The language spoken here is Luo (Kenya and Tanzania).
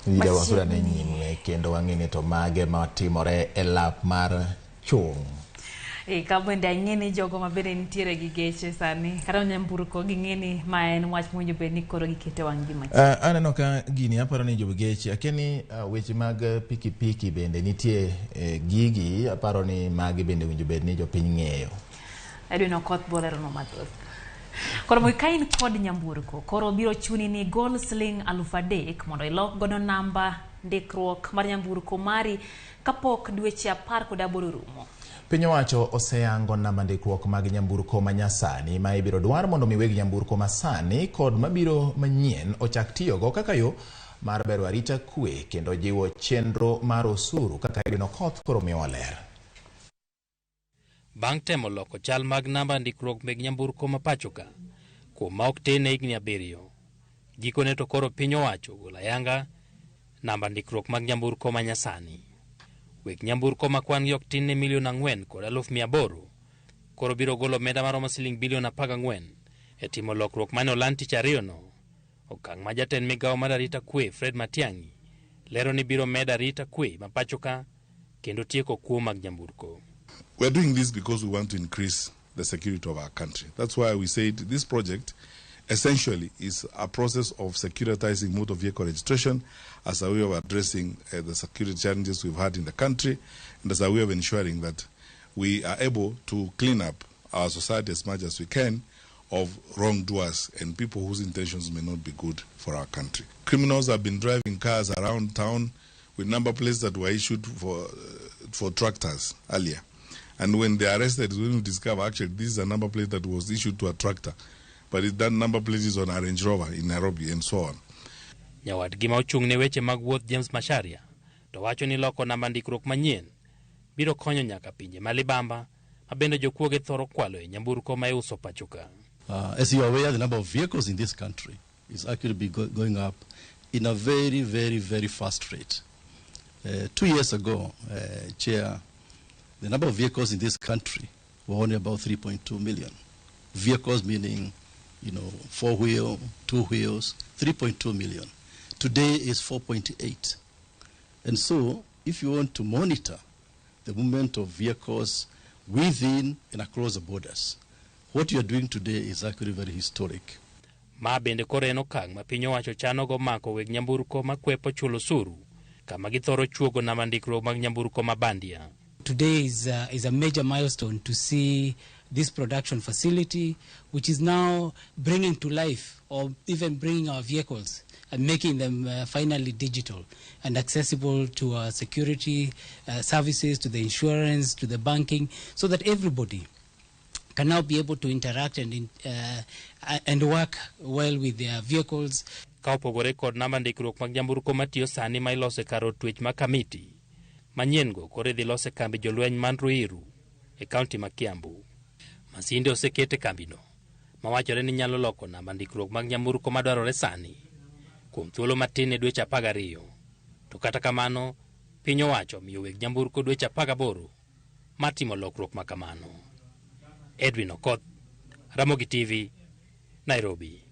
Nida wasura ne nyime kendo wang'ini to mage matimore e lap mar chung'. Kabende ng'eni jogo mabende nitiere gi geche sani kata nyamburko ging'eni ma en wach monjo bed ni koro gikete wang' gi machi. Aneno ka gini aparo ni jogo geche akeni weche mag pikipiki bende nitie gigi aparo ni magi bende winjo bed ni jopiny ng'eyo. Edwin Okoth bolero no mathoth. Koro mo kain kod nyamburko koro biro chuni ni gol sling 3,000 mondo ilok godo namba ndikruok mar nyamburko mari kapok dweche 18 rumo. Piny owacho oseyango namba ndikruok mag nyamburko manyasani ma ibiro dwar mondo miweg nyamburko masani kod mabiro manyien ochak tiyogo kaka yo mar bero arita kwe kendo jiwo chenro mar osuru kaka Edwin Okoth koro miyowa ler. Bang' temo loko chal mag namba ndikruok meg nyamburko ma pachoka kuom ma ok tin higni 7, gikone to koro piny owacho golo ayanga namba ndikruok mag nyamburko manyasani. Weg nyamburko ma kwan gi ok tin ne $4,800,000 koro biro golo omenda maromo $14 billion e timo lokruok mane oland tich ariyo no. Okang' ma jatend migawo mar arita kwe Fred Matiang'i lero ni biro medo arita kwe ma pachoka kendo tieko kuo mag nyamburko. We're doing this because we want to increase the security of our country. That's why we said this project essentially is a process of securitizing motor vehicle registration as a way of addressing the security challenges we've had in the country and as a way of ensuring that we are able to clean up our society as much as we can of wrongdoers and people whose intentions may not be good for our country. Criminals have been driving cars around town with number plates that were issued for tractors earlier. And when they are arrested, when we discover actually this is a number plate that was issued to a tractor, but that number plate is on a Range Rover in Nairobi and so on. Nyawad gima ochung' ne weche mag wuoth James Masharia to wacho ni loko namba ndikruok manyien biro konyo nyaka pinje malibamba ma bende jokuoge thoro kwalo e nyamburko ma iuso pachoka. As you are aware, the number of vehicles in this country is actually going up in a very, very, very fast rate. 2 years ago, Chair, the number of vehicles in this country were only about 3.2 million. Vehicles meaning, 4-wheel, 2 wheels, 3.2 million. Today is 4.8. And so, if you want to monitor the movement of vehicles within and across the borders, what you are doing today is actually very historic. Ma bende koro en okang' ma piny owacho chano go mako weg nyamburko ma kwepo chulo osuru kama githoro chuogo namba ndikruok mag nyamburko mabandia. Today is a major milestone to see this production facility, which is now bringing to life or even bringing our vehicles and making them finally digital and accessible to our security services, to the insurance, to the banking, so that everybody can now be able to interact and work well with their vehicles. Ka opogore kod namba ndikruok mag nyamburko matiyo sani ma ilose kar twech ma Kamiti, manyien go kore dhi lose kambi jolweny man Ruiru e kaunti ma Kiambu. Masinde osekete kambino mawachore ni nyalo loko namba ndikruok mag nyamburko madwarore sani kuom thuolo matin e dweche 12. To kata kamano piny owacho miyo weg nyamburko dweche 18 matimo lokruok ma kamano. Edwin Okoth, Ramogi TV, Nairobi.